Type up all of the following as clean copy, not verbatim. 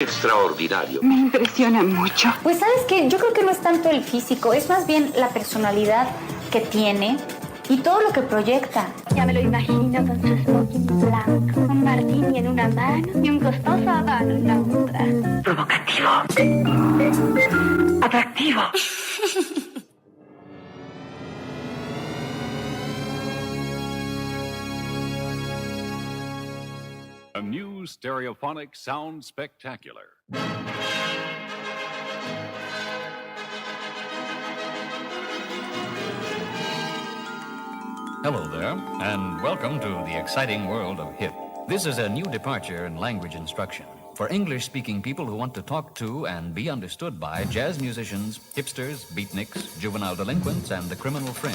Extraordinario. Me impresiona mucho. Pues sabes que yo creo que no es tanto el físico, es más bien la personalidad que tiene y todo lo que proyecta. Ya me lo imagino con su smoking blanco, un martini en una mano y un costoso habano en la otra. Provocativo. Atractivo. A new stereophonic sound spectacular. Hello there, and welcome to the exciting world of HIP. This is a new departure in language instruction for English-speaking people who want to talk to and be understood by jazz musicians, hipsters, beatniks, juvenile delinquents, and the criminal fringe.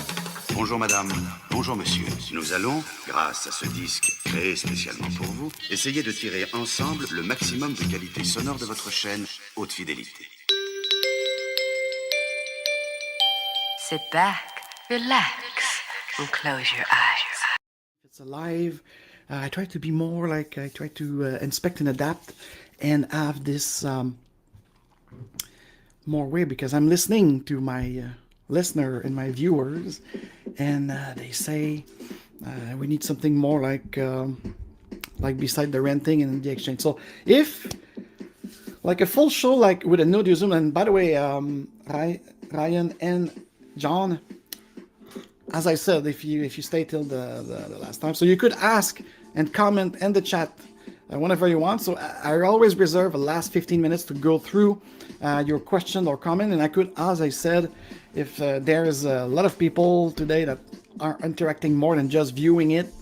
Bonjour madame, bonjour monsieur. Nous allons, grâce à ce disque créé spécialement pour vous, essayer de tirer ensemble le maximum de qualité sonore de votre chaîne haute fidélité. Sit back, relax, and close your eyes. It's alive. I try to be more like, I try to inspect and adapt and have this more way, because I'm listening to my listener and my viewers, and they say we need something more like beside the renting and the exchange. So if like a full show, like with an audio Zoom, and by the way, Ryan and John, as I said, if you stay till the last time, so you could ask and comment in the chat whenever you want. So I always reserve the last 15 minutes to go through your question or comment, and I could, as I said, if there's a lot of people today that are interacting more than just viewing it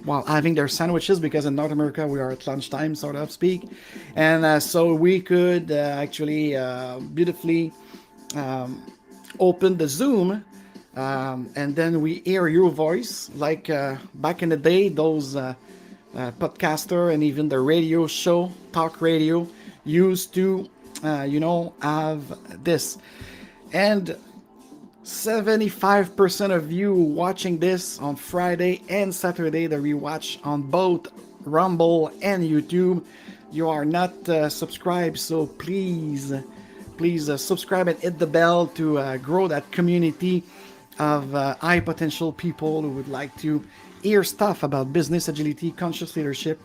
while having their sandwiches, because in North America we are at lunchtime, sort of speak, and so we could actually beautifully open the Zoom, and then we hear your voice, like back in the day, those podcaster and even the radio show, talk radio, used to have this. And 75% of you watching this on Friday and Saturday, the rewatch on both Rumble and YouTube, you are not subscribed, so please subscribe and hit the bell to grow that community of high potential people who would like to hear stuff about business agility, conscious leadership,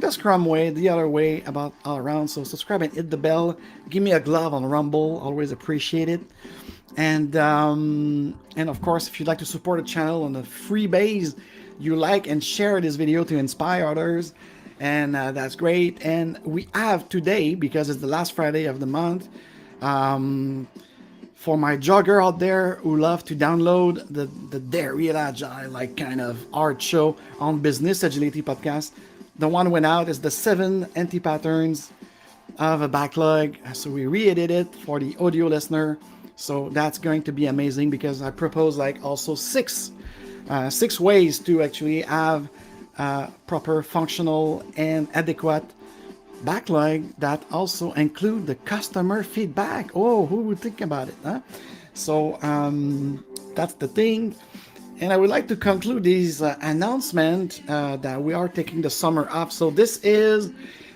the Scrum way, the other way, about all around. So subscribe and hit the bell. Give me a glove on Rumble, always appreciate it. And of course, if you'd like to support the channel on a free base, you like and share this video to inspire others, and that's great. And we have today, because it's the last Friday of the month, for my jogger out there who love to download the DARE Real Agile, like kind of art show on Business Agility Podcast, the one went out is the 7 anti-patterns of a backlog. So we re-edited it for the audio listener. So that's going to be amazing, because I propose like also six ways to actually have proper, functional, and adequate backlog that also include the customer feedback. Oh, who would think about it, huh? So that's the thing. And I would like to conclude this announcement that we are taking the summer off. So this is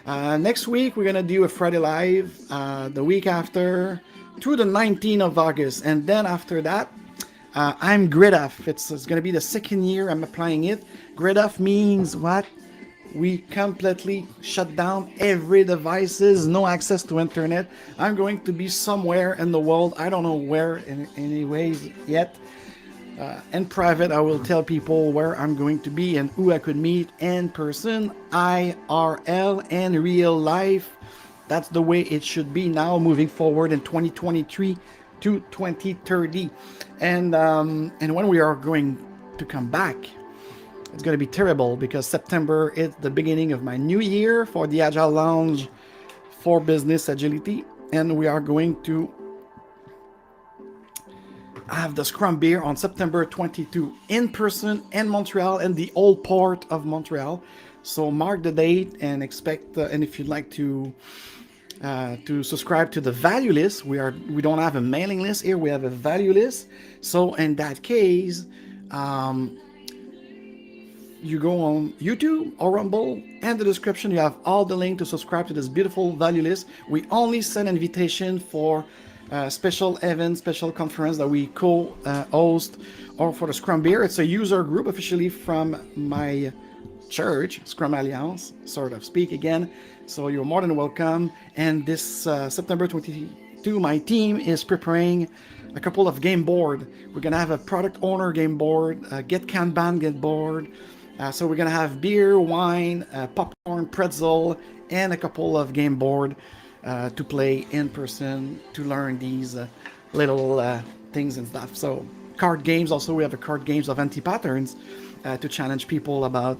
next week we're gonna do a Friday live, the week after through the 19th of August, and then after that I'm grid off. It's gonna be the second year I'm applying it. Grid off means what? We completely shut down every devices, no access to internet. I'm going to be somewhere in the world. I don't know where in any ways yet. In private, I will tell people where I'm going to be and who I could meet in person, IRL, and real life. That's the way it should be now, moving forward in 2023 to 2030. And when we are going to come back, it's going to be terrible, because September is the beginning of my new year for the Agile Lounge for Business Agility. And we are going to have the Scrum beer on September 22 in person in Montreal, in the old port of Montreal. So mark the date and expect, and if you'd like to subscribe to the value list, we don't have a mailing list here, we have a value list. So in that case, you go on YouTube or Rumble, and the description you have all the link to subscribe to this beautiful value list. We only send invitation for special events, special conference that we co-host, or for the Scrum Beer. It's a user group officially from my church, Scrum Alliance, sort of speak again. So you're more than welcome. And this September 22, my team is preparing a couple of game board. We're gonna have a product owner game board, get Kanban game board. So we're gonna have beer, wine, popcorn, pretzel, and a couple of game board to play in person, to learn these little things and stuff. So card games, also we have a card games of anti-patterns to challenge people about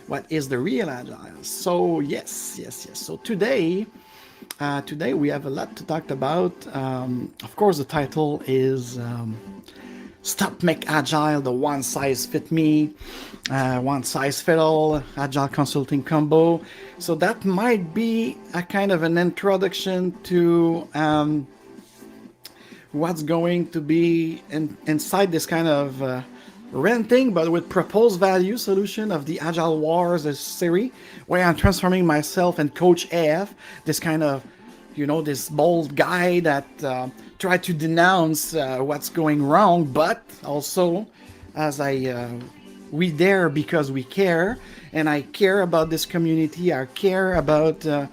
what is the real agile. So yes. So today we have a lot to talk about. Of course, the title is Stop McAgile, the one size fit me, one size fit all, agile consulting combo. So that might be a kind of an introduction to what's going to be inside this kind of renting, but with proposed value solution of the Agile Wars series, where I'm transforming myself and Coach AF, this kind of, this bold guy that tried to denounce what's going wrong, but also as we dare because we care, and I care about this community, I care about the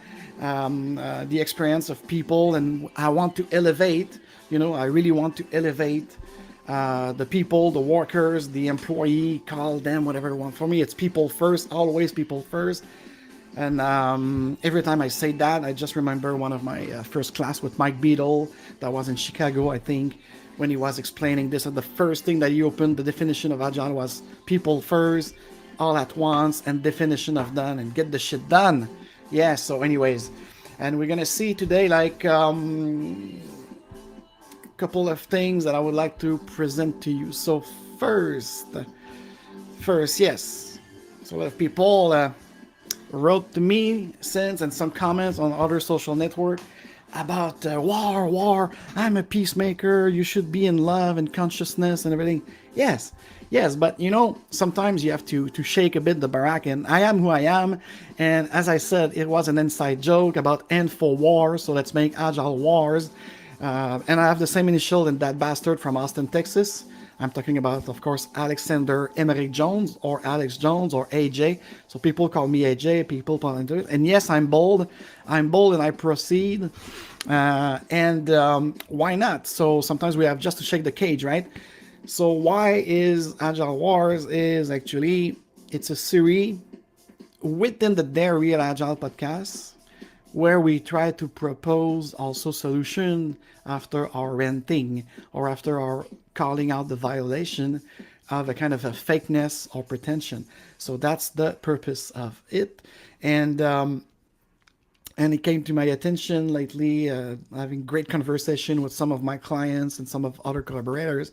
experience of people, and I want to elevate, I really want to elevate the people, the workers, the employee, call them whatever you want. For me, it's people first, always people first. And every time I say that, I just remember one of my first class with Mike Beadle that was in Chicago, I think, when he was explaining this. And the first thing that he opened, the definition of Agile was people first, all at once, and definition of done, and get the shit done. Yeah, so anyways, and we're going to see today couple of things that I would like to present to you. So first, yes. So a lot of people wrote to me since, and some comments on other social network about war. I'm a peacemaker. You should be in love and consciousness and everything. Yes, but sometimes you have to shake a bit the barack, and I am who I am. And as I said, it was an inside joke about Info War, so let's make Agile Wars. And I have the same initial in that bastard from Austin, Texas. I'm talking about, of course, Alexander Emmerich Jones, or Alex Jones, or AJ. So people call me AJ, people call me into it. And yes, I'm bold and I proceed. Why not? So sometimes we have just to shake the cage, right? So why is Agile Wars is actually, it's a series within the DARE Real Agile Podcast, where we try to propose also solution after our renting or after our calling out the violation of a kind of a fakeness or pretension. So that's the purpose of it. And it came to my attention lately, having great conversation with some of my clients and some of other collaborators,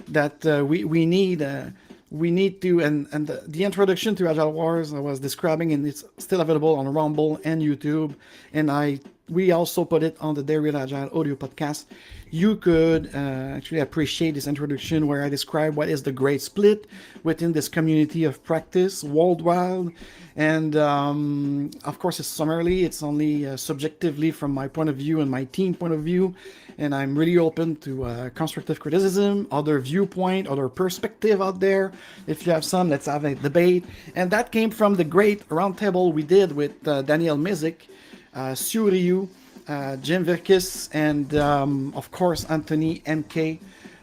that we need to, and the introduction to Agile Wars I was describing, and it's still available on Rumble and YouTube, and we also put it on the DARE Real Agile audio podcast. You could actually appreciate this introduction where I describe what is the great split within this community of practice worldwide. And of course, it's summarily, it's only subjectively from my point of view and my team point of view. And I'm really open to constructive criticism, other viewpoint, other perspective out there. If you have some, let's have a debate. And that came from the great roundtable we did with Daniel Mizik, Sue Ryu, Jim Virkis, and of course Anthony M.K.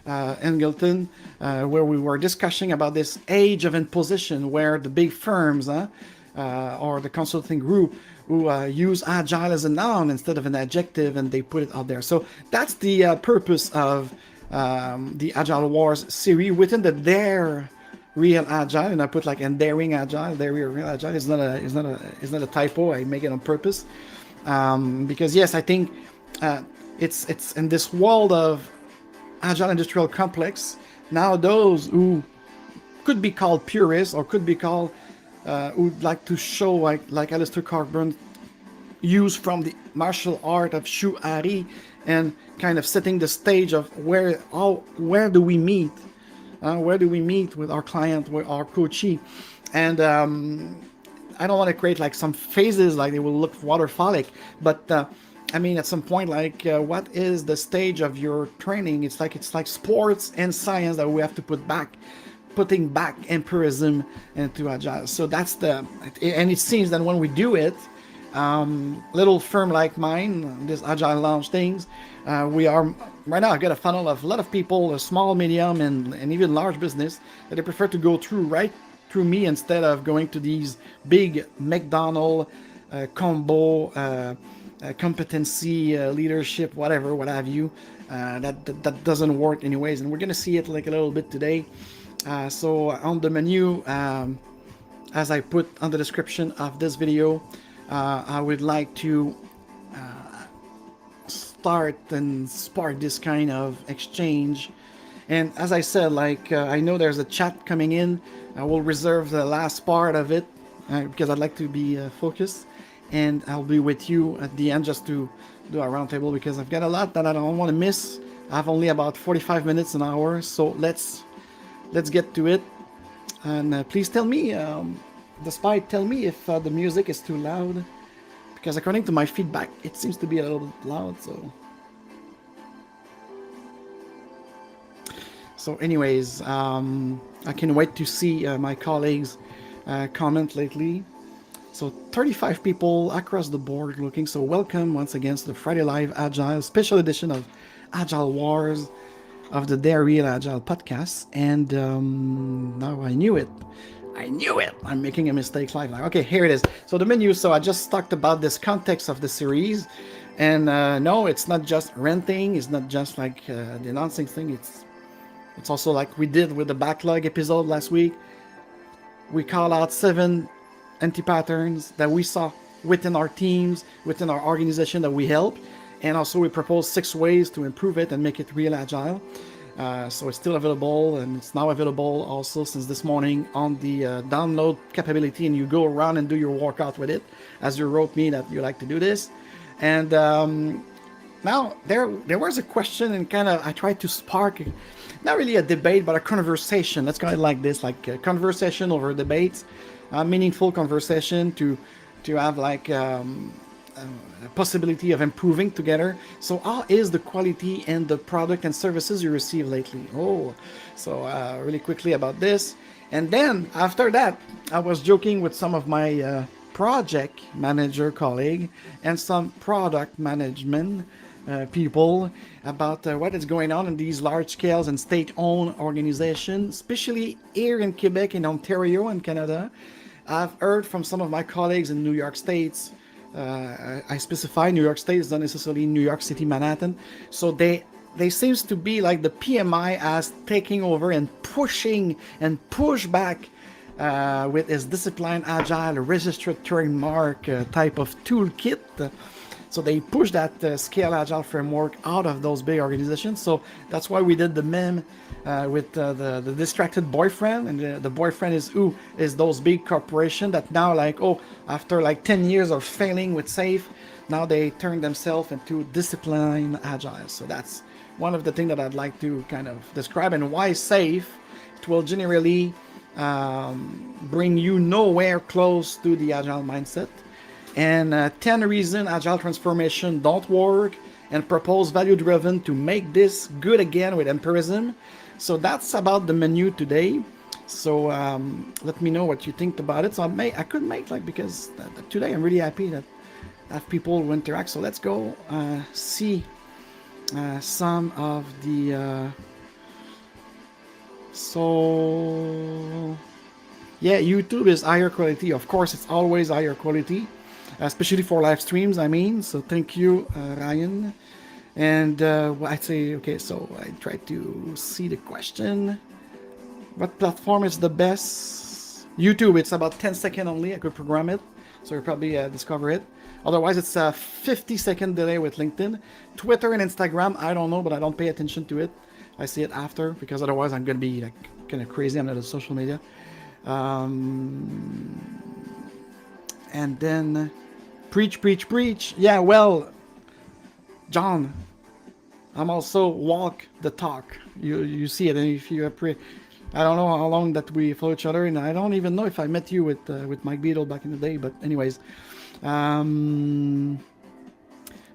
Engleton, where we were discussing about this age of imposition, where the big firms or the consulting group who use agile as a noun instead of an adjective, and they put it out there. So that's the purpose of the Agile Wars series within the DARE Real Agile, and I put like endearing agile, DARE Real Agile. It's not a typo. I make it on purpose. Because yes, I think it's in this world of agile industrial complex, now those who could be called purists or could be called who'd like to show like Alistair Cockburn use from the martial art of Shu Ari, and kind of setting the stage of where do we meet with our client, with our coachee. And I don't want to create like some phases like they will look waterfallic, but I mean, at some point, like, what is the stage of your training? It's like sports and science that we have to putting back empirism into Agile. So that's and it seems that when we do it, little firm like mine, this Agile launch things, we are right now. I've got a funnel of a lot of people, small, medium, and even large business that they prefer to go through me instead of going to these big McDonald's combo. Competency, leadership, whatever, what have you, that doesn't work anyways, and we're gonna see it like a little bit today. So on the menu, as I put on the description of this video, I would like to start and spark this kind of exchange. And as I said, like, I know there's a chat coming in. I will reserve the last part of it because I'd like to be focused. And I'll be with you at the end just to do a roundtable because I've got a lot that I don't want to miss. I have only about 45 minutes, an hour, so let's get to it. And please tell me, tell me if the music is too loud, because according to my feedback, it seems to be a little bit loud. So anyways, I can wait to see my colleagues comment lately. So 35 people across the board looking. So welcome once again to the Friday Live Agile special edition of Agile Wars of the DARE REAL Agile Podcast. And now I knew it. I'm making a mistake live. Okay, here it is. So the menu. So I just talked about this context of the series. And no, it's not just renting. It's not just like the announcing thing. It's also like we did with the backlog episode last week. We call out 7 anti-patterns that we saw within our teams, within our organization that we help, and also we propose 6 ways to improve it and make it real agile. So it's still available, and it's now available also since this morning on the download capability, and you go around and do your workout with it, as you wrote me that you like to do this. And now there was a question, and kind of I tried to spark not really a debate but a conversation. Let's go ahead like this, like a conversation over debates. Meaningful conversation to have like a possibility of improving together. So how is the quality and the product and services you receive lately? So really quickly about this. And then after that, I was joking with some of my project manager colleague and some product management people about what is going on in these large scales and state-owned organizations, especially here in Quebec and Ontario and Canada. I've heard from some of my colleagues in New York State. I specify New York State is not necessarily New York City, Manhattan. So they seems to be like the PMI as taking over and pushing and push back with his discipline, agile, registered trademark type of toolkit. So they push that scale agile framework out of those big organizations. So that's why we did the meme with the distracted boyfriend, and the boyfriend is those big corporations that now after 10 years of failing with SAFe, now they turn themselves into discipline agile. So that's one of the things that I'd like to kind of describe, and why SAFe, it will generally bring you nowhere close to the agile mindset. And 10 reasons agile transformation don't work, and propose value-driven to make this good again with empirism. So that's about the menu today. So let me know what you think about it. So I could make because today I'm really happy that I have people who interact. So let's go see some of the... So yeah, YouTube is higher quality. Of course, it's always higher quality, especially for live streams, I mean. So thank you, Ryan. And I'd say, okay, so I tried to see the question. What platform is the best? YouTube, it's about 10 seconds only. I could program it, so you'll probably discover it. Otherwise, it's a 50-second delay with LinkedIn. Twitter and Instagram, I don't know, but I don't pay attention to it. I see it after, because otherwise I'm going to be kind of crazy on the social media. And then preach. Yeah, well, John, I'm also walk the talk. You see it, and if you I don't know how long that we follow each other, and I don't even know if I met you with Mike Beadle back in the day. But anyways,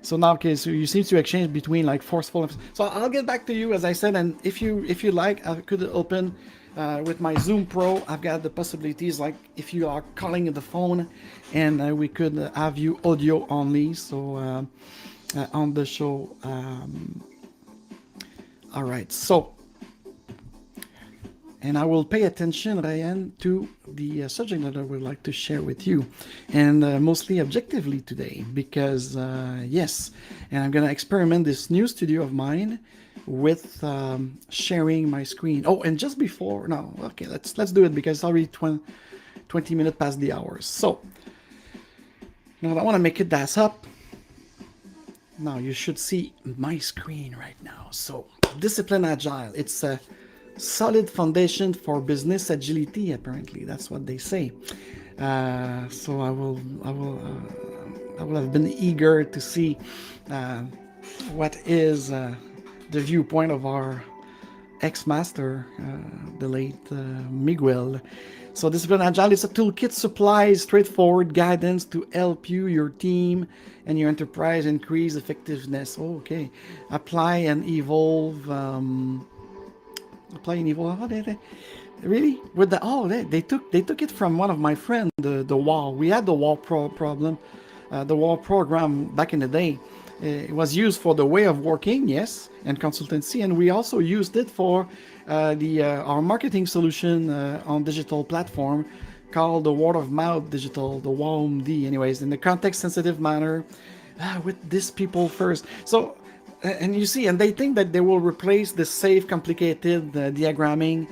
so now, okay, so you seem to exchange between like forceful. So I'll get back to you, as I said, and if you like, I could open with my Zoom Pro. I've got the possibilities, like if you are calling the phone, and we could have you audio only. So on the show. All right, so. And I will pay attention, Ryan, to the subject that I would like to share with you, and mostly objectively today, because yes, and I'm gonna experiment this new studio of mine with sharing my screen. Oh, and just before, no, okay, let's do it because it's already 20 minutes past the hours. So now I want to make it das up. Now you should see my screen right now. So Discipline Agile, it's a solid foundation for business agility. Apparently, that's what they say. So I will have been eager to see what is the viewpoint of our ex-master, the late Miguel. So Discipline Agile is a toolkit, supplies straightforward guidance to help you, your team, and your enterprise increase effectiveness. Oh, okay, apply and evolve. Apply and evolve. Oh, really? With the they took it from one of my friends. The wall. We had the wall problem, the wall program back in the day. It was used for the way of working, yes, and consultancy, and we also used it for our marketing solution on digital platform called the word of mouth digital, the WOMD. Anyways, in the context-sensitive manner, with these people first. So, and you see, and they think that they will replace the safe, complicated diagramming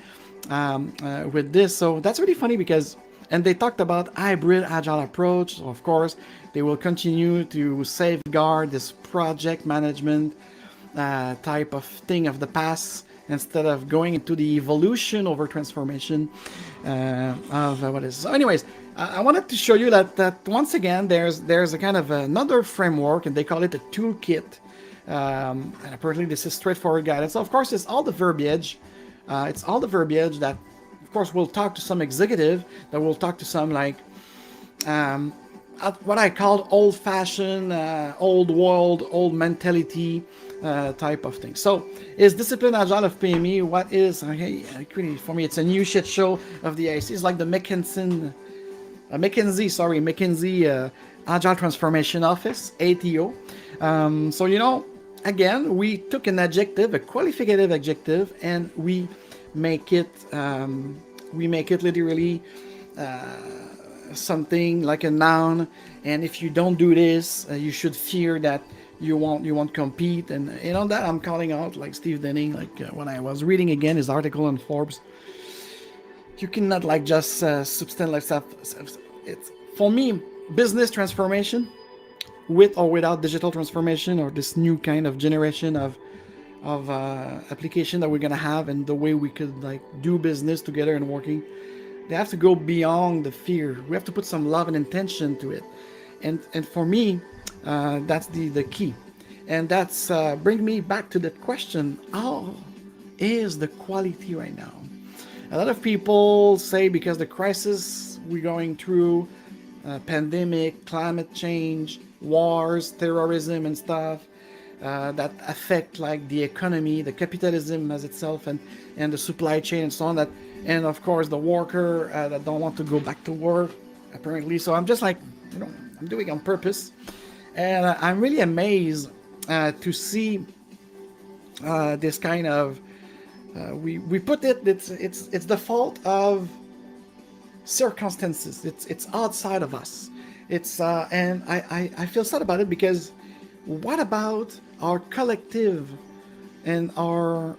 with this. So that's really funny because, and they talked about hybrid agile approach. So of course, they will continue to safeguard this project management type of thing of the past, instead of going into the evolution over transformation of what is. So anyways, I wanted to show you that once again, there's a kind of another framework, and they call it a toolkit. And apparently this is straightforward guidance. So of course, it's all the verbiage. It's all the verbiage that, of course, we'll talk to some executive, that will talk to some like what I called old-fashioned, old world, old mentality type of thing. So is Discipline Agile of PME? What is, okay, for me, it's a new shit show of the IC. It's like the McKinsey Agile Transformation Office, ATO. So, you know, again, we took an adjective, a qualificative adjective, and we make it literally something like a noun. And if you don't do this, you should fear that you won't compete. And you know that I'm calling out like Steve Denning, like when I was reading again his article on Forbes. You cannot like just substance like stuff. It's for me, business transformation, with or without digital transformation, or this new kind of generation of application that we're gonna have, and the way we could like do business together and working, they have to go beyond the fear. We have to put some love and intention to it, and for me, that's the key. And that's bring me back to that question: how is the quality right now? A lot of people say because the crisis we're going through, pandemic, climate change, wars, terrorism and stuff, that affect like the economy, the capitalism as itself, and the supply chain and so on, that, and of course the worker that don't want to go back to work apparently. So I'm just like, you know, I'm doing it on purpose, and I'm really amazed to see this kind of we put it's the fault of circumstances. It's outside of us. It's and I feel sad about it, because what about our collective and our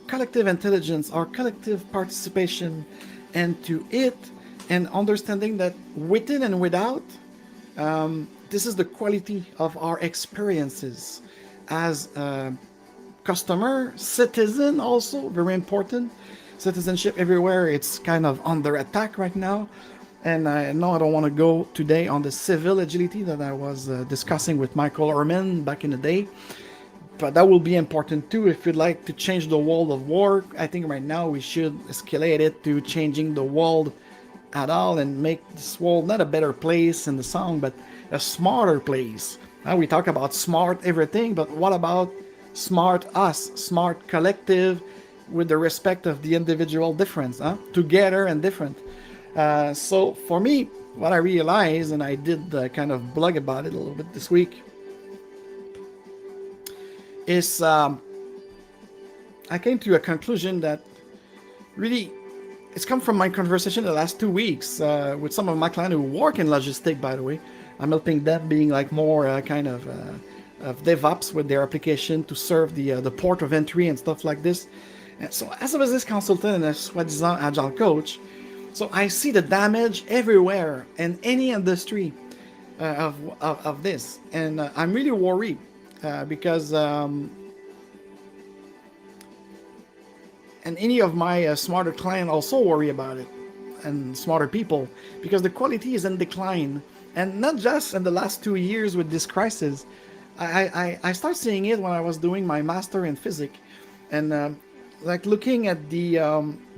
collective intelligence, our collective participation, and to it, and understanding that within and without, this is the quality of our experiences as customer, citizen, also very important. Citizenship everywhere, it's kind of under attack right now. And I know I don't want to go today on the civil agility that I was discussing with Michael Ehrman back in the day. but that will be important too if you'd like to change the world of work. I think right now we should escalate it to changing the world at all and make this world not a better place in the song, but a smarter place. We talk about smart everything, but what about smart us, smart collective, with the respect of the individual difference, together and different. So for me, what I realized, and I did kind of blog about it a little bit this week, is I came to a conclusion that really it's come from my conversation the last 2 weeks with some of my clients who work in logistics, by the way. I'm helping them being like more kind of DevOps with their application to serve the port of entry and stuff like this. And so as a business consultant and a soi-disant agile coach, so I see the damage everywhere in any industry of this. And I'm really worried because and any of my smarter clients also worry about it, and smarter people, because the quality is in decline. And not just in the last 2 years with this crisis. I started seeing it when I was doing my master in physics, and like looking at the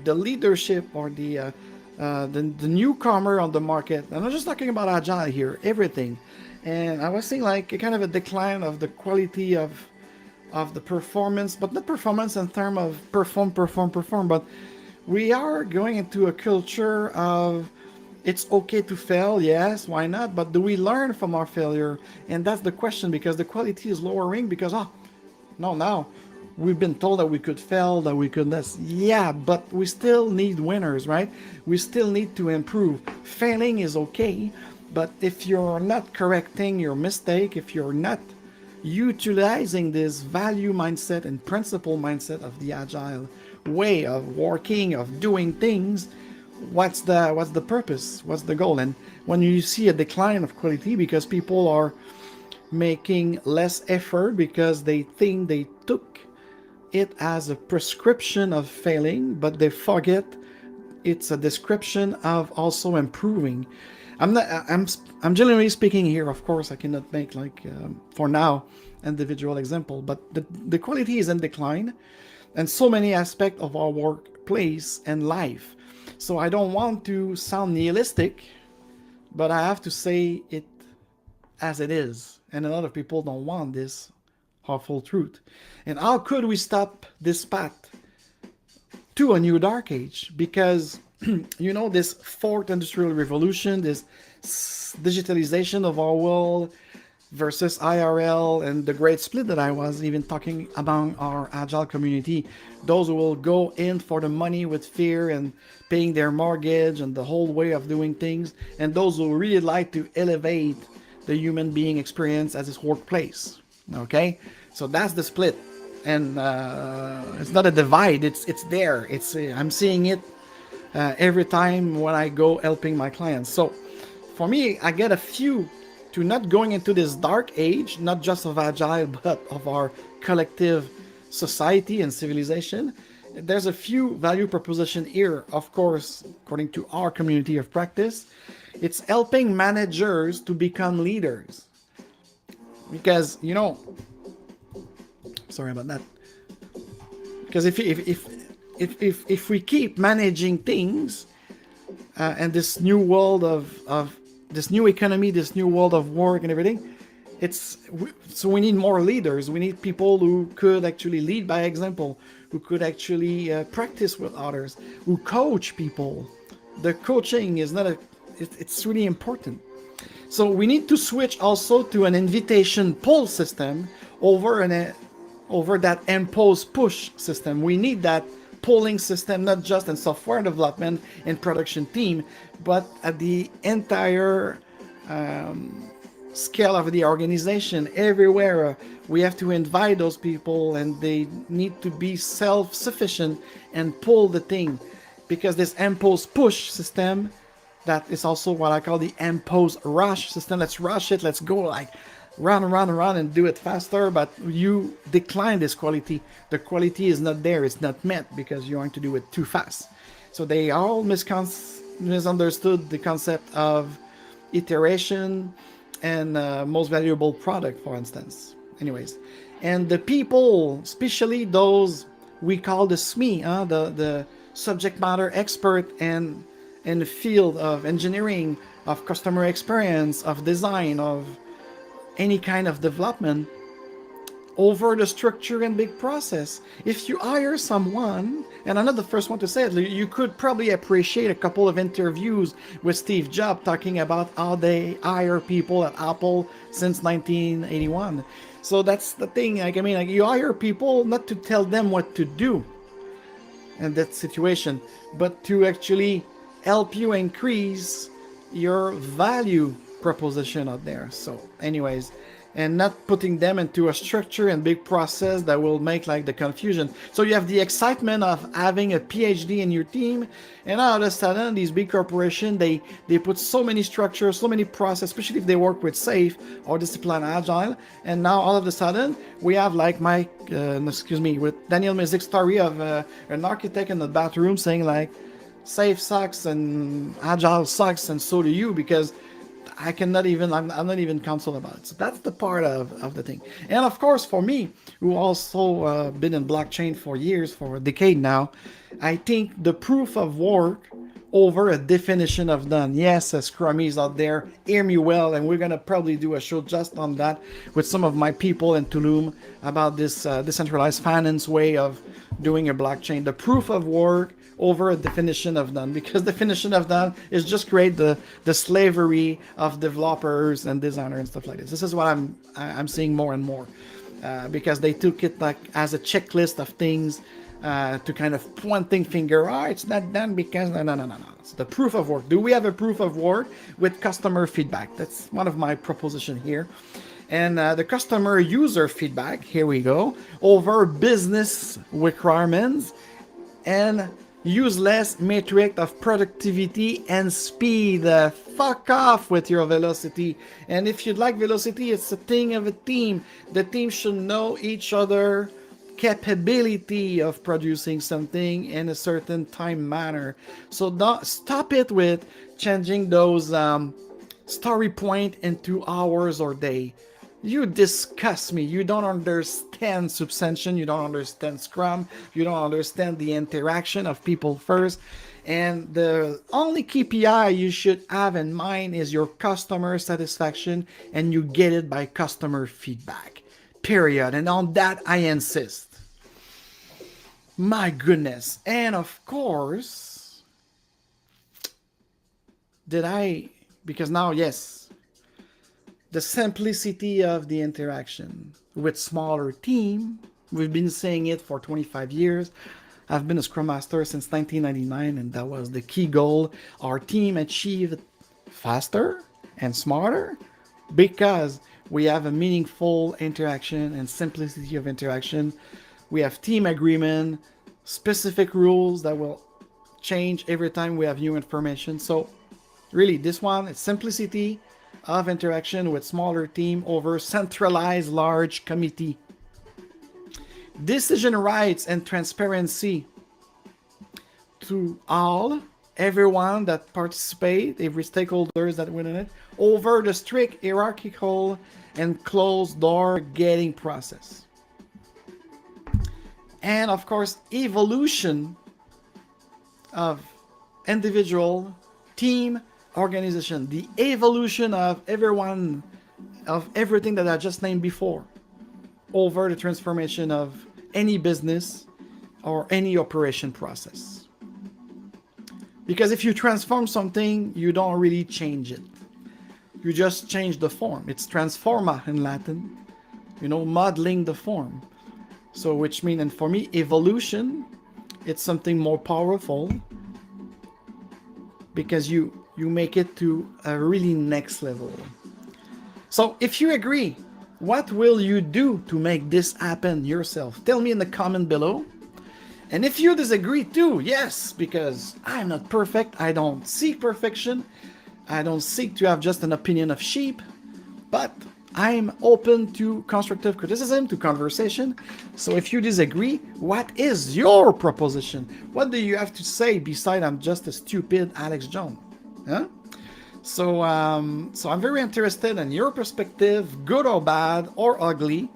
leadership or the newcomer on the market. And I'm just talking about agile here, everything. And I was seeing like a kind of a decline of the quality of the performance, but not performance in terms of perform, but we are going into a culture of it's okay to fail, yes, why not? But do we learn from our failure? And that's the question, because the quality is lowering because, now we've been told that we could fail, that we could this. Yeah, but we still need winners, right? We still need to improve. Failing is okay, but if you're not correcting your mistake, if you're not utilizing this value mindset and principle mindset of the agile way of working, of doing things, what's the purpose? What's the goal? And when you see a decline of quality because people are making less effort because they think they took it as a prescription of failing, but they forget it's a description of also improving. I'm generally speaking here, of course, I cannot make like for now individual example, but the quality is in decline and so many aspects of our workplace and life. So I don't want to sound nihilistic, but I have to say it as it is. And a lot of people don't want this awful truth. And how could we stop this path to a new dark age? Because, this fourth industrial revolution, this digitalization of our world versus IRL, and the great split that I was even talking among our agile community, those who will go in for the money with fear and paying their mortgage and the whole way of doing things, and those who really like to elevate the human being experience as its workplace. Okay, so that's the split, and it's not a divide. It's there. I'm seeing it every time when I go helping my clients. So for me, I get a few to not going into this dark age, not just of agile, but of our collective society and civilization. There's a few value proposition here, of course, according to our community of practice. It's helping managers to become leaders. Because, sorry about that. Because if we keep managing things and this new world of this new economy, this new world of work and everything, so we need more leaders. We need people who could actually lead by example, who could actually practice with others, who coach people. The coaching is it's really important. So we need to switch also to an invitation pull system over that impose push system. We need that pulling system, not just in software development and production team, but at the entire scale of the organization. Everywhere we have to invite those people, and they need to be self-sufficient and pull the thing, because this impose push system, that is also what I call the impose rush system. Let's rush it, let's go like run and do it faster, but you decline this quality. The quality is not there, it's not met, because you want to do it too fast. So they all misunderstood the concept of iteration and most valuable product, for instance. anyways. And the people, especially those we call the SME, the subject matter expert and in the field of engineering, of customer experience, of design, of any kind of development, over the structure and big process. If you hire someone, and I'm not the first one to say it, you could probably appreciate a couple of interviews with Steve Jobs talking about how they hire people at Apple since 1981. So that's the thing. Like, I mean, like, you hire people not to tell them what to do in that situation, but to actually help you increase your value proposition out there. So anyways, and not putting them into a structure and big process that will make like the confusion. So you have the excitement of having a PhD in your team, and all of a sudden these big corporations, they put so many structures, so many processes, especially if they work with SAFe or Discipline Agile. And now all of a sudden we have like with Daniel Mezik's story of an architect in the bathroom saying like, SAFe sucks and Agile sucks, and so do you, because I'm not even counsel about it. So that's the part of the thing. And of course, for me, who also been in blockchain for years, for a decade now, I think the proof of work over a definition of done. Yes, Scrummies out there, hear me well, and we're going to probably do a show just on that with some of my people in Tulum about this decentralized finance way of doing a blockchain. The proof of work over a definition of done, because definition of done is just create the slavery of developers and designers and stuff like this. This is what I'm seeing more and more, because they took it like as a checklist of things to kind of pointing finger. It's not done because no. It's the proof of work. Do we have a proof of work with customer feedback? That's one of my proposition here. And the customer user feedback, here we go, over business requirements and useless metric of productivity and speed. Fuck off with your velocity. And if you'd like velocity, it's a thing of a team. The team should know each other capability of producing something in a certain time manner. So don't stop it with changing those story point into hours or day. You disgust me. You don't understand substantion. You don't understand Scrum. You don't understand the interaction of people first. And the only KPI you should have in mind is your customer satisfaction, and you get it by customer feedback. Period. And on that, I insist. My goodness. And of course, because now, yes, the simplicity of the interaction with smaller team. We've been saying it for 25 years. I've been a Scrum Master since 1999, and that was the key goal. Our team achieved faster and smarter because we have a meaningful interaction and simplicity of interaction. We have team agreement, specific rules that will change every time we have new information. So really, this one, it's simplicity of interaction with smaller team over centralized large committee. Decision rights and transparency to everyone that participate, every stakeholders that win in it, over the strict hierarchical and closed door getting process. And of course, evolution of individual, team, organization, the evolution of everyone, of everything that I just named before, over the transformation of any business or any operation process. Because if you transform something, you don't really change it. You just change the form. It's transforma in Latin, modeling the form. So which means, and for me, evolution, it's something more powerful because you make it to a really next level. So if you agree, what will you do to make this happen yourself? Tell me in the comment below. And if you disagree too, yes, because I'm not perfect. I don't seek perfection. I don't seek to have just an opinion of sheep, but I'm open to constructive criticism, to conversation. So if you disagree, what is your proposition? What do you have to say beside I'm just a stupid Alex Jones? Huh? So I'm very interested in your perspective, good or bad or ugly.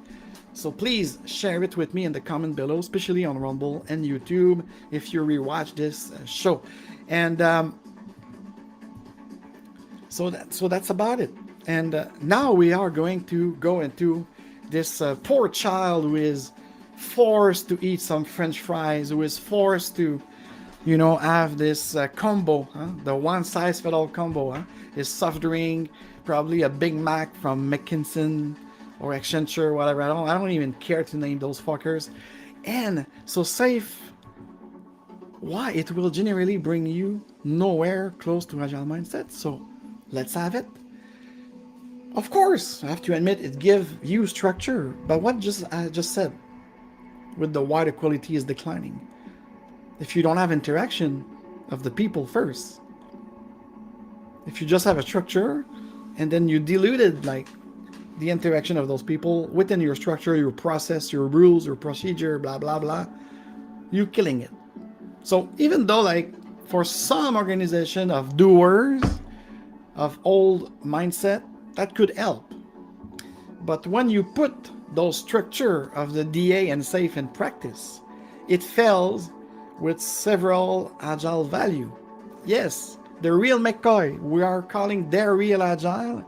So please share it with me in the comment below, especially on Rumble and YouTube if you rewatch this show. And so that's about it. And now we are going to go into this poor child who is forced to eat some French fries, who is forced to, have this combo, the one-size-fits-all combo, his soft drink, probably a Big Mac from McKinsey or Accenture, whatever. I don't even care to name those fuckers. And so safe, why? It will generally bring you nowhere close to Agile mindset. So let's have it. Of course, I have to admit it gives you structure, but what I just said with the why the quality is declining. If you don't have interaction of the people first, if you just have a structure and then you diluted like the interaction of those people within your structure, your process, your rules, your procedure, blah, blah, blah, you're killing it. So even though like for some organization of doers, of old mindset, that could help. But when you put those structure of the DA and SAFE in practice, it fails with several agile value. Yes, the real McCoy, we are calling DARE Real Agile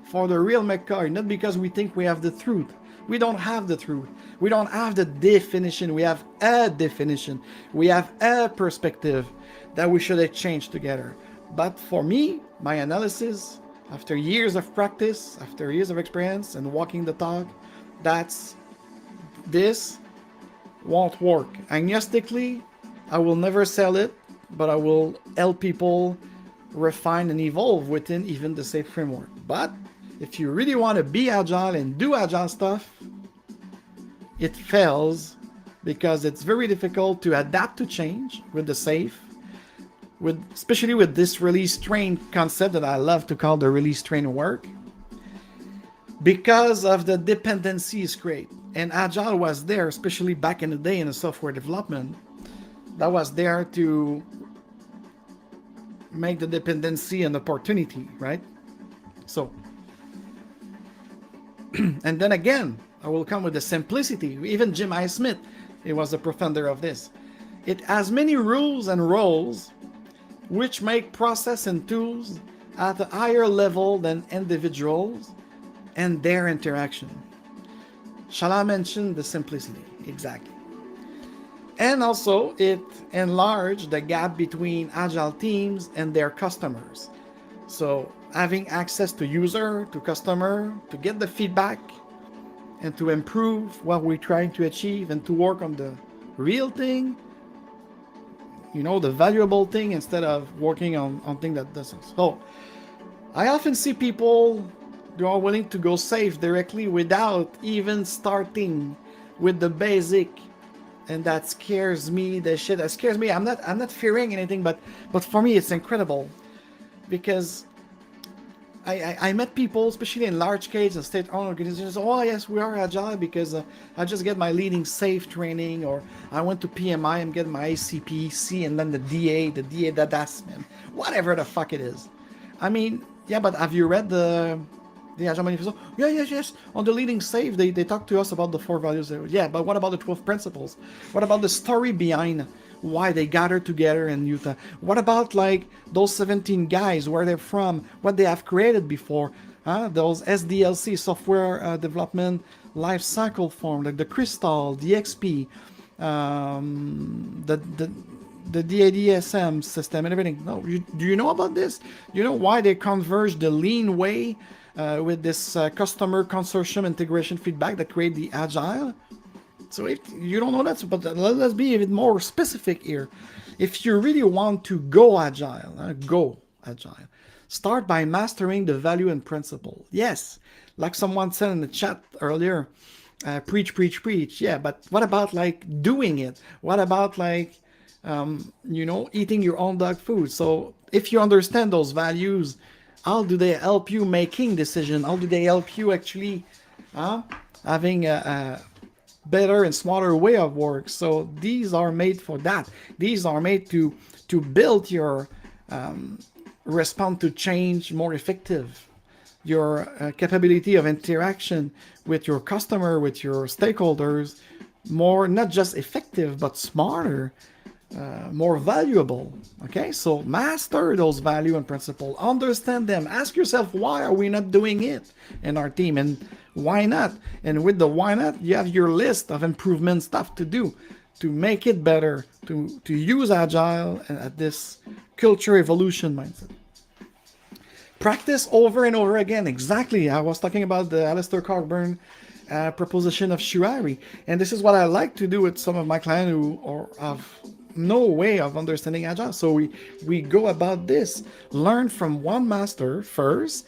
for the real McCoy, not because we think we have the truth. We don't have the truth. We don't have the definition. We have a definition. We have a perspective that we should exchange together. But for me, my analysis, after years of practice, after years of experience and walking the talk, this won't work. Agnostically, I will never sell it, but I will help people refine and evolve within even the SAFE framework. But if you really want to be agile and do agile stuff, it fails because it's very difficult to adapt to change with the SAFE, especially with this release train concept that I love to call the release train work, because of the dependencies create. And agile was there, especially back in the day in the software development, that was there to make the dependency an opportunity, right? So, and then again, I will come with the simplicity. Even Jim I. Smith, he was the profounder of this. It has many rules and roles which make process and tools at a higher level than individuals and their interaction. Shall I mention the simplicity? Exactly. And also, it enlarged the gap between agile teams and their customers. So having access to user, to customer, to get the feedback, and to improve what we're trying to achieve and to work on the real thing, the valuable thing, instead of working on things that doesn't. So I often see people who are willing to go SAFE directly without even starting with the basic, and that scares me. The shit that scares me. I'm not fearing anything, but for me it's incredible, because I met people, especially in large scale and state-owned organizations. Oh yes, we are agile because I just get my leading SAFE training, or I went to PMI, I'm getting my ACPC, and then the DA, that's man, whatever the fuck it is. I mean, yeah, but have you read the Agile Manifesto? Yeah, yes. On the leading SAFE, they talk to us about the 4 values. Yeah, but what about the 12 principles? What about the story behind why they gathered together in Utah? What about like those 17 guys, where they're from, what they have created before? Those SDLC, software development life cycle form, like the Crystal, the XP, the DADSM system and everything. No, do you know about this? You know why they converge the lean way with this customer consortium integration feedback that create the agile? So if you don't know that, but let's be a bit more specific here. If you really want to go agile, start by mastering the value and principle. Yes, like someone said in the chat earlier, preach. Yeah, but what about like doing it? What about like, eating your own dog food? So if you understand those values, how do they help you making decisions? How do they help you actually having a better and smarter way of work? So these are made for that. These are made to build your response to change more effective. your capability of interaction with your customer, with your stakeholders, more not just effective but smarter, more valuable. Okay, so master those value and principle, understand them, ask yourself, why are we not doing it in our team, and why not? And with the why not, you have your list of improvement stuff to do to make it better, to use Agile at this culture evolution mindset. Practice over and over again. Exactly. I was talking about the Alistair Cockburn proposition of Shirari. And this is what I like to do with some of my clients who have no way of understanding Agile. So we go about this. Learn from one master first.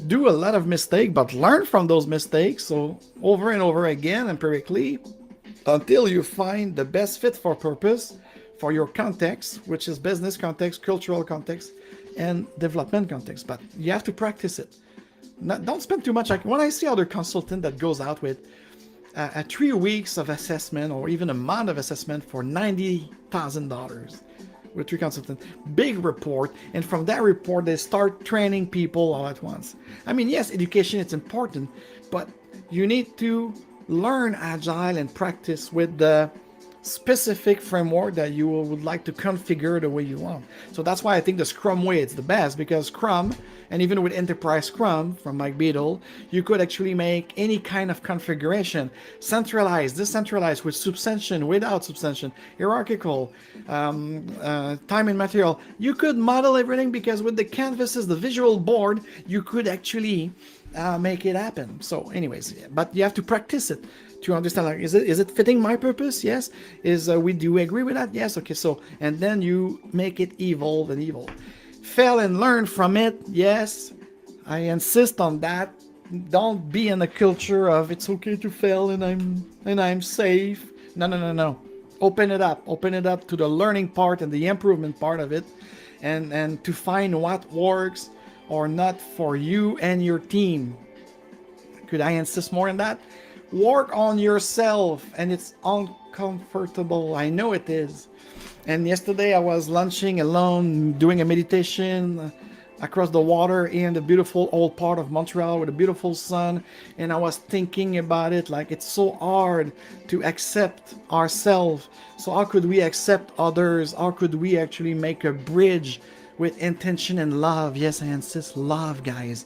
Do a lot of mistakes, but learn from those mistakes. So over and over again, empirically, until you find the best fit for purpose for your context, which is business context, cultural context, and development context. But you have to practice it. Don't spend too much. Like when I see other consultant that goes out with 3 weeks of assessment or even a month of assessment for $90,000 with 3 consultants, big report, and from that report they start training people all at once. I mean, yes, education is important, but you need to learn Agile and practice with the specific framework that you would like to configure the way you want. So that's why I think the Scrum way is the best, because Scrum, and even with Enterprise Scrum from McAgile, you could actually make any kind of configuration, centralized, decentralized, with substantion, without substantion, hierarchical, time and material. You could model everything, because with the canvases, the visual board, you could actually make it happen. So anyways, but you have to practice it to understand, like, is it fitting my purpose? Yes. We do agree with that? Yes. Okay. So, and then you make it evolve and evolve. Fail and learn from it. Yes. I insist on that. Don't be in a culture of it's okay to fail and I'm safe. No. Open it up to the learning part and the improvement part of it, and to find what works or not for you and your team. Could I insist more on that? Work on yourself, and it's uncomfortable. I know it is. And yesterday I was lunching alone, doing a meditation across the water in the beautiful old part of Montreal with a beautiful sun. And I was thinking about it, like, it's so hard to accept ourselves. So how could we accept others? How could we actually make a bridge with intention and love? Yes, I insist, love, guys.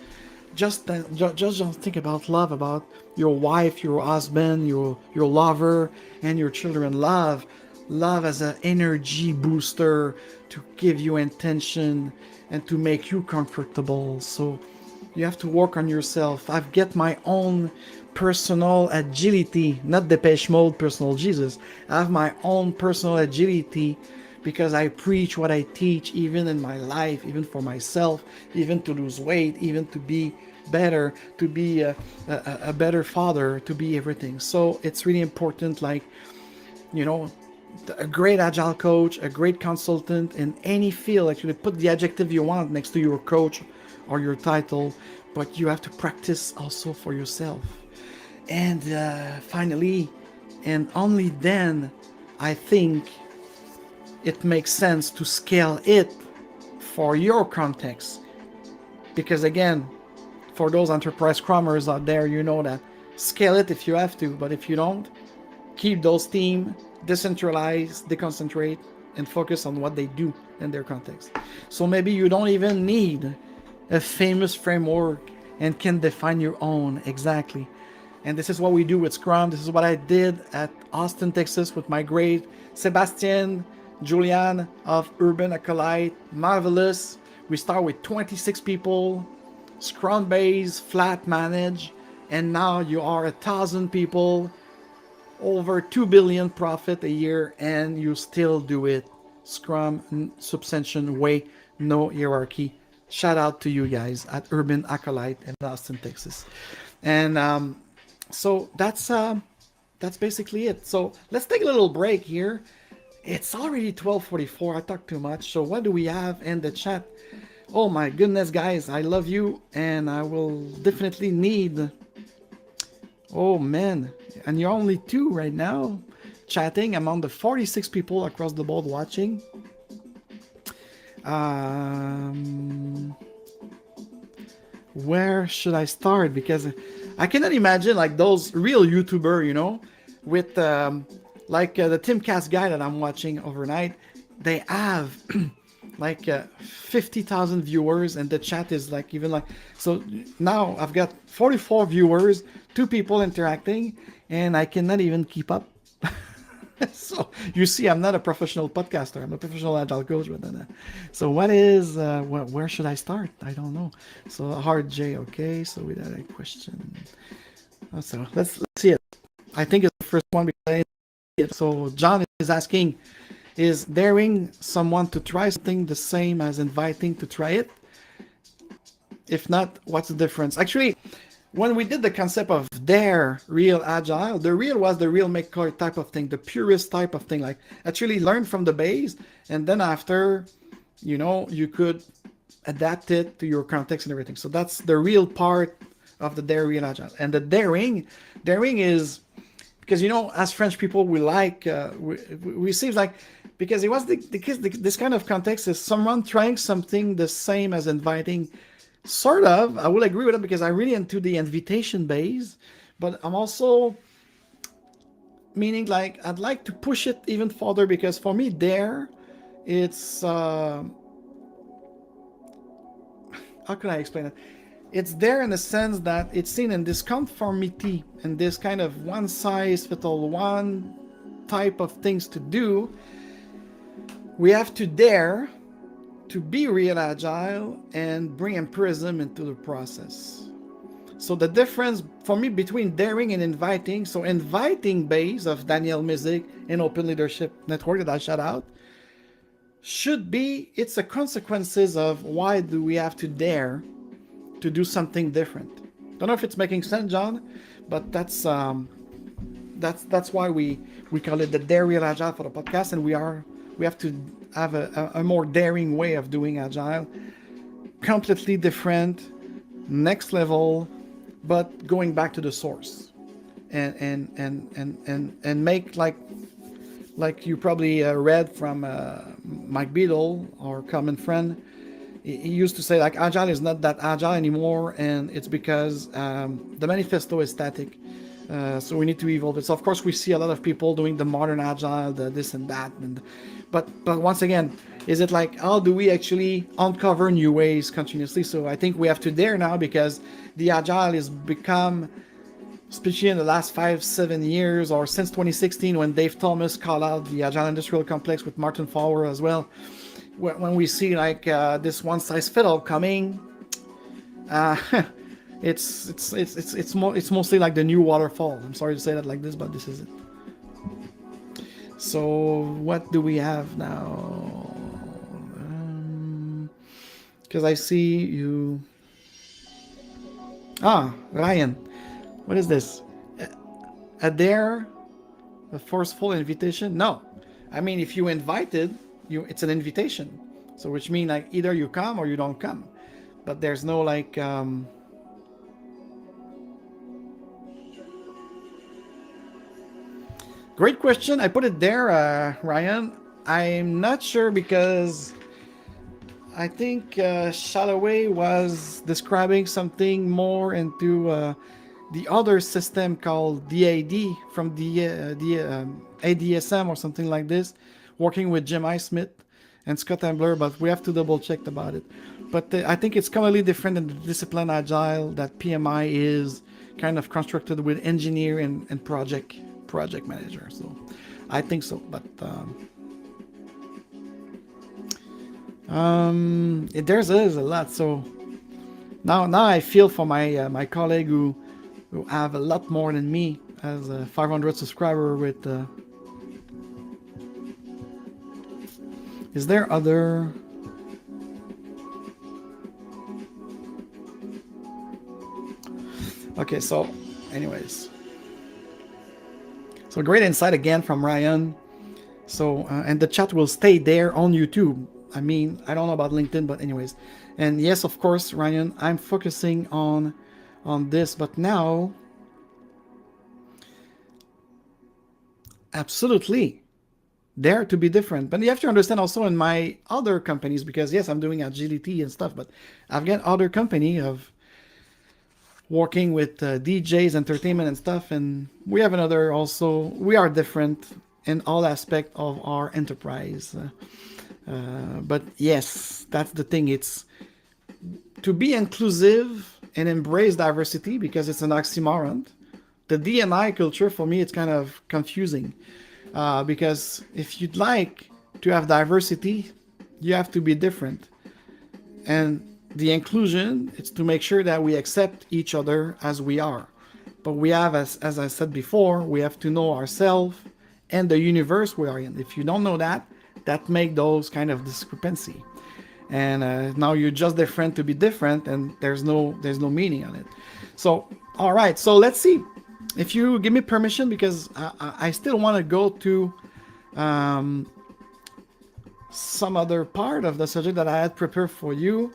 Just think about love, about your wife, your husband, your lover, and your children. Love as an energy booster to give you intention and to make you comfortable. So you have to work on yourself. I've got my own personal agility, not Depeche Mode, personal Jesus. I have my own personal agility, because I preach what I teach, even in my life, even for myself, even to lose weight, even to be better, to be a better father, to be everything. So it's really important, like, a great Agile coach, a great consultant in any field, actually put the adjective you want next to your coach or your title, but you have to practice also for yourself. And finally, and only then, I think it makes sense to scale it for your context. Because again, for those enterprise scrummers out there, you know that scale it if you have to, but if you don't, keep those teams decentralized, deconcentrate, and focus on what they do in their context. So maybe you don't even need a famous framework and can define your own exactly. And this is what we do with Scrum. This is what I did at Austin, Texas with my great Sebastian Julian of Urban Acolyte. Marvelous. We start with 26 people, Scrum based, flat managed, and now you are 1,000 people, over 2 billion profit a year, and you still do it Scrum substantion way, no hierarchy. Shout out to you guys at Urban Acolyte in Austin, Texas. And so that's basically it. So let's take a little break here. It's already 12:44. I talked too much. So what do we have in the chat? Oh my goodness, guys, I love you, and I will definitely need. Oh man, and you're only 2 right now chatting among the 46 people across the board watching. where should I start? Because I cannot imagine like those real YouTuber, with like the Timcast guy that I'm watching overnight. They have like 50,000 viewers, and the chat is like even like, so now I've got 44 viewers, 2 people interacting, and I cannot even keep up. So you see, I'm not a professional podcaster. I'm a professional agile coach. But so what is where should I start? I don't know. So hard J. Okay. So we had a question. So let's see it. I think it's the first one. So John is asking, is daring someone to try something the same as inviting to try it? If not, what's the difference? Actually, when we did the concept of DARE Real Agile, the real was the real maker type of thing, the purest type of thing, like actually learn from the base, and then after, you could adapt it to your context and everything. So that's the real part of the DARE Real Agile. And the daring is, because, as French people, we like, we see like, because it was this kind of context is someone trying something the same as inviting. Sort of, I will agree with it because I'm really into the invitation base, but I'm also meaning like I'd like to push it even further, because for me there, it's how can I explain it? It's there in the sense that it's seen in this conformity and this kind of one size fits all, one type of things to do. We have to dare to be real agile and bring empirism into the process. So the difference for me between daring and inviting, so inviting base of Daniel Mizik and Open Leadership Network that I shout out, should be, it's the consequences of why do we have to dare to do something different. Don't know if it's making sense, John, but that's why we call it the Dare Real Agile for the podcast, and we have to have a more daring way of doing agile, completely different, next level, but going back to the source, and make like you probably read from Mike Beadle, our common friend. He used to say like agile is not that agile anymore, and it's because the manifesto is static. So we need to evolve it. So of course we see a lot of people doing the modern agile, the this and that, but once again, is it like how do we actually uncover new ways continuously? So I think we have to dare now, because the agile has become, especially in the last 5-7 years, or since 2016 when Dave Thomas called out the agile industrial complex with Martin Fowler as well, when we see like this one size fit all coming, it's mostly like the new waterfall. I'm sorry to say that like this, but this is it. So what do we have now? Because I see you. Ryan, what is this? A dare, a forceful invitation? No, I mean if you invited, it's an invitation. So which means like either you come or you don't come, but there's no like. Great question. I put it there, Ryan. I'm not sure, because I think Shalloway was describing something more into the other system called DAD from the ADSM or something like this, working with Jim I. Smith and Scott Ambler, but we have to double check about it. But I think it's completely different in the discipline agile, that PMI is kind of constructed with engineer and project manager. So I think so, but there's a lot. So now I feel for my colleague who have a lot more than me, as a 500 subscriber with is there other okay, so anyways, so great insight again from Ryan. So and the chat will stay there on YouTube. I mean, I don't know about LinkedIn, but anyways. And yes, of course, Ryan, I'm focusing on this, but now absolutely dare to be different. But you have to understand also in my other companies, because yes, I'm doing agility and stuff, but I've got other company of working with DJs, entertainment and stuff. And we have another also, we are different in all aspects of our enterprise. But yes, that's the thing. It's to be inclusive and embrace diversity, because it's an oxymoron. The D&I culture, for me, it's kind of confusing. Because if you'd like to have diversity, you have to be different. And the inclusion, it's to make sure that we accept each other as we are. But we have, as I said before, we have to know ourselves and the universe we are in. If you don't know that, that make those kind of discrepancy. And now you're just different to be different, and there's no meaning on it. So, all right, so let's see. If you give me permission, because I still want to go to some other part of the subject that I had prepared for you.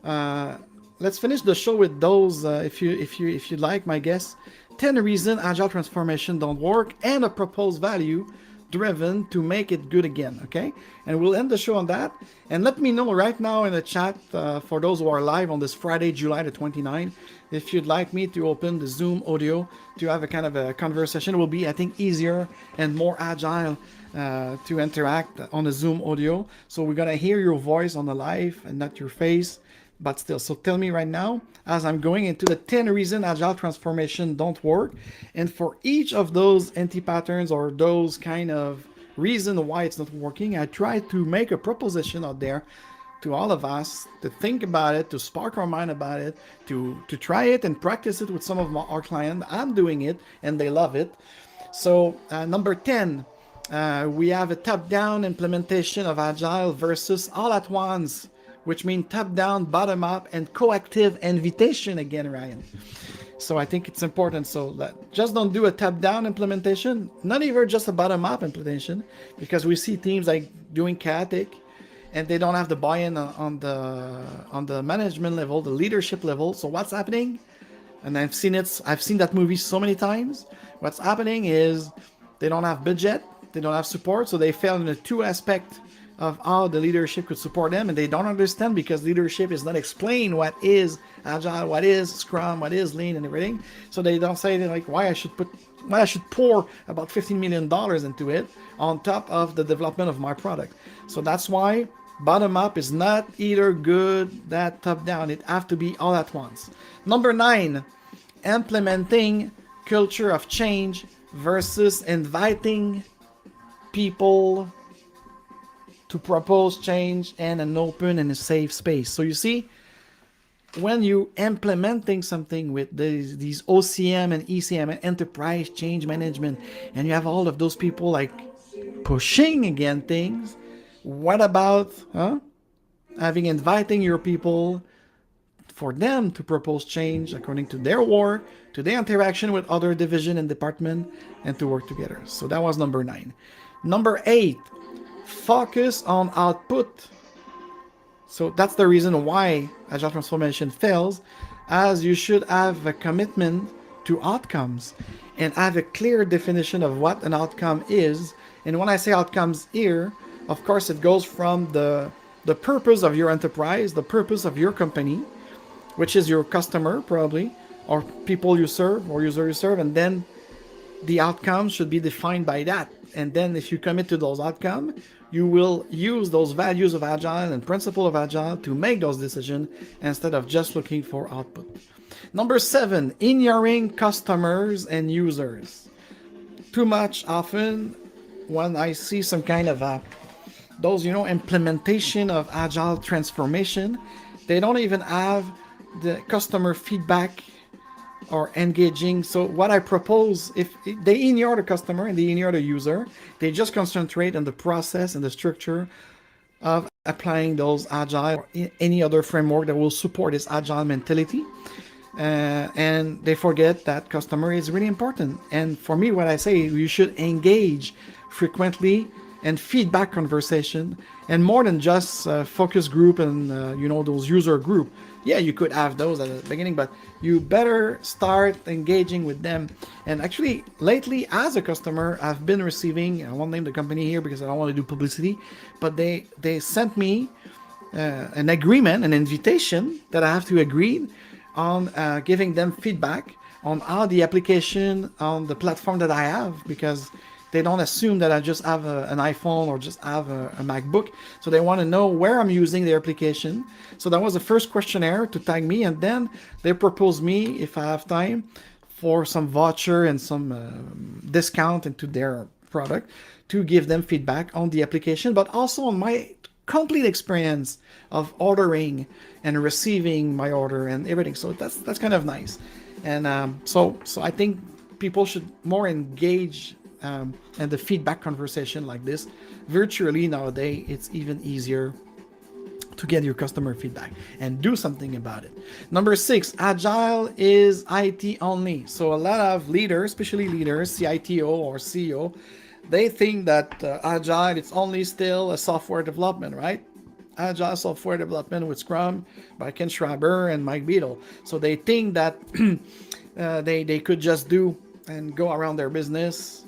Let's finish the show with those, if you'd like, my guess. 10 reasons agile transformation don't work, and a proposed value driven to make it good again. Okay, and we'll end the show on that. And let me know right now in the chat, for those who are live on this Friday, July the 29th, if you'd like me to open the Zoom audio to have a kind of a conversation. It will be, I think, easier and more agile to interact on the Zoom audio. So we're gonna hear your voice on the live and not your face, but still. So tell me right now, as I'm going into the 10 reasons agile transformation don't work, and for each of those anti-patterns or those kind of reason why it's not working, I try to make a proposition out there to all of us to think about it, to spark our mind about it, to try it and practice it with some of our clients. I'm doing it and they love it. So number 10, we have a top-down implementation of agile versus all at once, which means top-down, bottom-up, and coactive invitation again, Ryan. So I think it's important. So that just don't do a top-down implementation, not even just a bottom-up implementation, because we see teams like doing chaotic, and they don't have the buy-in on the management level, the leadership level. So what's happening? And I've seen that movie so many times. What's happening is they don't have budget, they don't have support, so they fail in the two aspects of how the leadership could support them, and they don't understand because leadership is not explained what is agile, what is Scrum, what is lean, and everything. So they don't say like why I should pour about $15 million into it on top of the development of my product. So that's why bottom up is not either good, that top down. It have to be all at once. Number 9, implementing culture of change versus inviting people to propose change in an open and a safe space. So you see, when you implementing something with these OCM and ECM and enterprise change management, and you have all of those people like pushing again things, what about inviting your people for them to propose change according to their work, to their interaction with other division and department, and to work together? So that was number 9. Number 8, focus on output. So that's the reason why agile transformation fails, as you should have a commitment to outcomes and have a clear definition of what an outcome is. And when I say outcomes here, of course, it goes from the purpose of your enterprise, the purpose of your company, which is your customer probably, or people you serve or user you serve, and then the outcomes should be defined by that. And then if you commit to those outcomes, you will use those values of Agile and principle of Agile to make those decisions instead of just looking for output. Number 7, ignoring customers and users. Too much often when I see some kind of those, implementation of Agile transformation, they don't even have the customer feedback or engaging. So what I propose, if they ignore the customer and they ignore the user, they just concentrate on the process and the structure of applying those agile or any other framework that will support this agile mentality, and they forget that customer is really important. And for me, what I say, you should engage frequently and feedback conversation, and more than just focus group and those user group. Yeah, you could have those at the beginning, but you better start engaging with them. And actually, lately, as a customer, I've been receiving, I won't name the company here because I don't want to do publicity, but they sent me an agreement, an invitation that I have to agree on giving them feedback on how the application on the platform that I have, because they don't assume that I just have an iPhone or just have a MacBook. So they want to know where I'm using the application. So that was the first questionnaire to tag me. And then they propose me, if I have time, for some voucher and some discount into their product to give them feedback on the application, but also on my complete experience of ordering and receiving my order and everything. So that's kind of nice. And so I think people should more engage in the feedback conversation like this. Virtually nowadays, it's even easier to get your customer feedback and do something about it. Number 6, Agile is IT only. So a lot of leaders, especially leaders, CITO or CEO, they think that Agile, it's only still a software development, right? Agile software development with Scrum by Ken Schreiber and Mike Beadle. So they think that they could just do and go around their business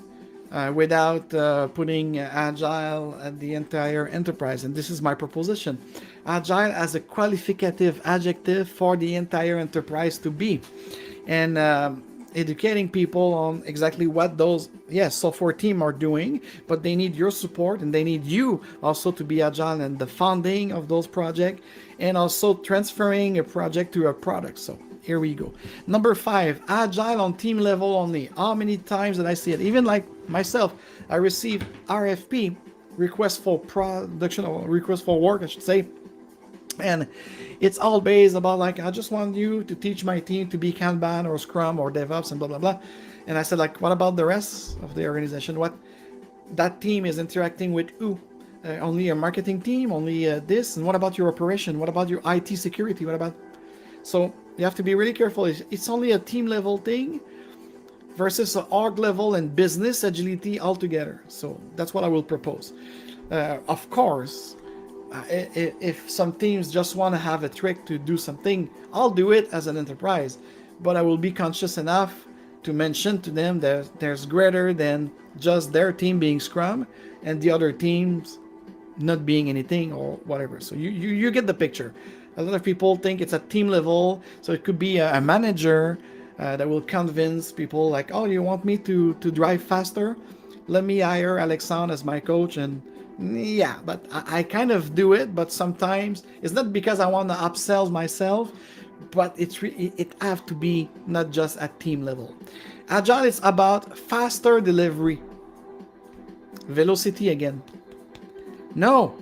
without putting Agile at the entire enterprise. And this is my proposition. Agile as a qualificative adjective for the entire enterprise to be. And educating people on exactly what those software team are doing, but they need your support and they need you also to be agile in the funding of those projects and also transferring a project to a product. So here we go. Number 5, agile on team level only. How many times did I see it? Even like myself, I received RFP, request for production, or request for work, I should say. And it's all based about like, I just want you to teach my team to be Kanban or Scrum or DevOps and blah, blah, blah. And I said, like, what about the rest of the organization? What that team is interacting with who? Only a marketing team, only this? And what about your operation? What about your IT security? What about... So you have to be really careful. It's only a team level thing versus an org level and business agility altogether. So that's what I will propose. Of course, if some teams just want to have a trick to do something, I'll do it as an enterprise, but I will be conscious enough to mention to them that there's greater than just their team being Scrum and the other teams not being anything or whatever. So you get the picture. A lot of people think it's at team level, so it could be a manager that will convince people like, oh, you want me to drive faster? Let me hire Alexandre as my coach. And yeah, but I kind of do it, but sometimes it's not because I want to upsell myself, but it have to be not just at team level. Agile is about faster delivery. Velocity again. No.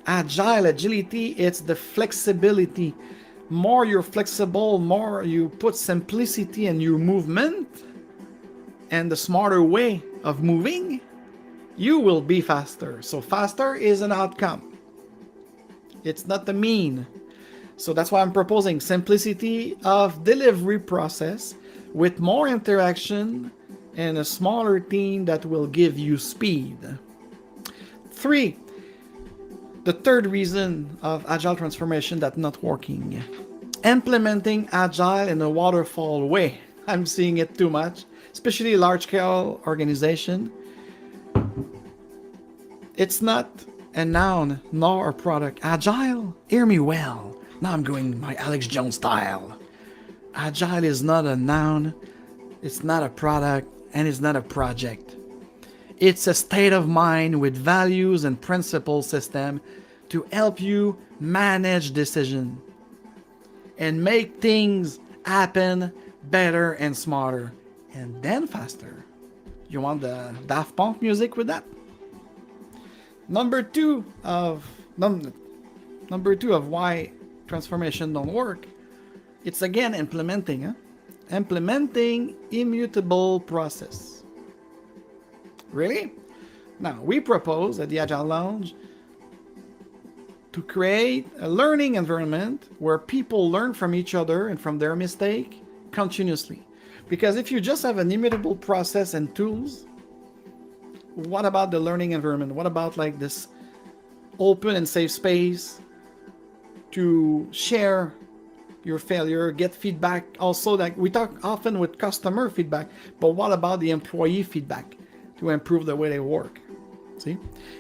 Agile, agility, it's the flexibility. More you're flexible, more you put simplicity in your movement and the smarter way of moving, you will be faster. So faster is an outcome. It's not the mean. So that's why I'm proposing simplicity of delivery process with more interaction and a smaller team that will give you speed. 3, the third reason of agile transformation that's not working. Implementing agile in a waterfall way. I'm seeing it too much, especially large-scale organization. It's not a noun nor a product. Agile, hear me well. Now I'm going my Alex Jones style. Agile is not a noun, it's not a product, and it's not a project. It's a state of mind with values and principle system to help you manage decision and make things happen better and smarter and then faster. You want the Daft Punk music with that? Number two of why transformation don't work, it's again implementing. Implementing immutable process. Really? Now, we propose at the Agile Lounge to create a learning environment where people learn from each other and from their mistake continuously. Because if you just have an immutable process and tools, what about the learning environment? What about like this open and safe space to share your failure, get feedback? Also, like we talk often with customer feedback, but what about the employee feedback to improve the way they work? See?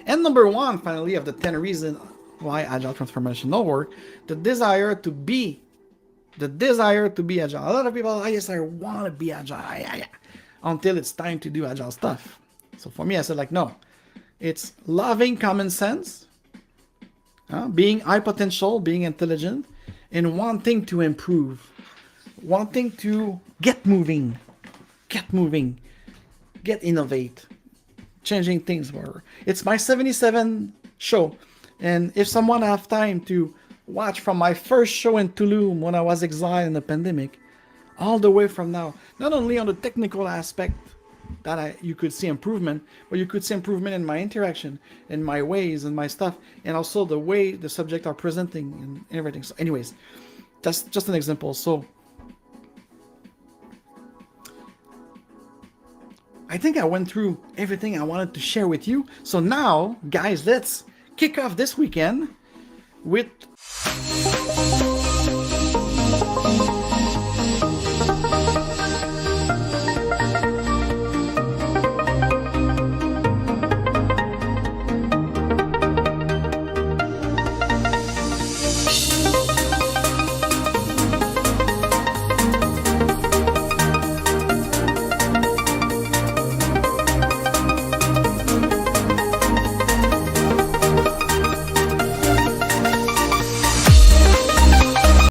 And number one, finally, of the 10 reasons why agile transformation don't work, the desire to be the desire to be agile. A lot of people, oh yes, I want to be agile, until it's time to do agile stuff. So for me, I said like, no, it's loving common sense, being high potential, being intelligent, and wanting to improve, wanting to get moving, get innovate, changing things. Whatever. It's my 77 show, and if someone have time to watch from my first show in Tulum when I was exiled in the pandemic, all the way from now, not only on the technical aspect that you could see improvement, but you could see improvement in my interaction, in my ways, and my stuff, and also the way the subject are presenting and everything. So anyways, that's just an example. So I think I went through everything I wanted to share with you. So now, guys, let's kick off this weekend with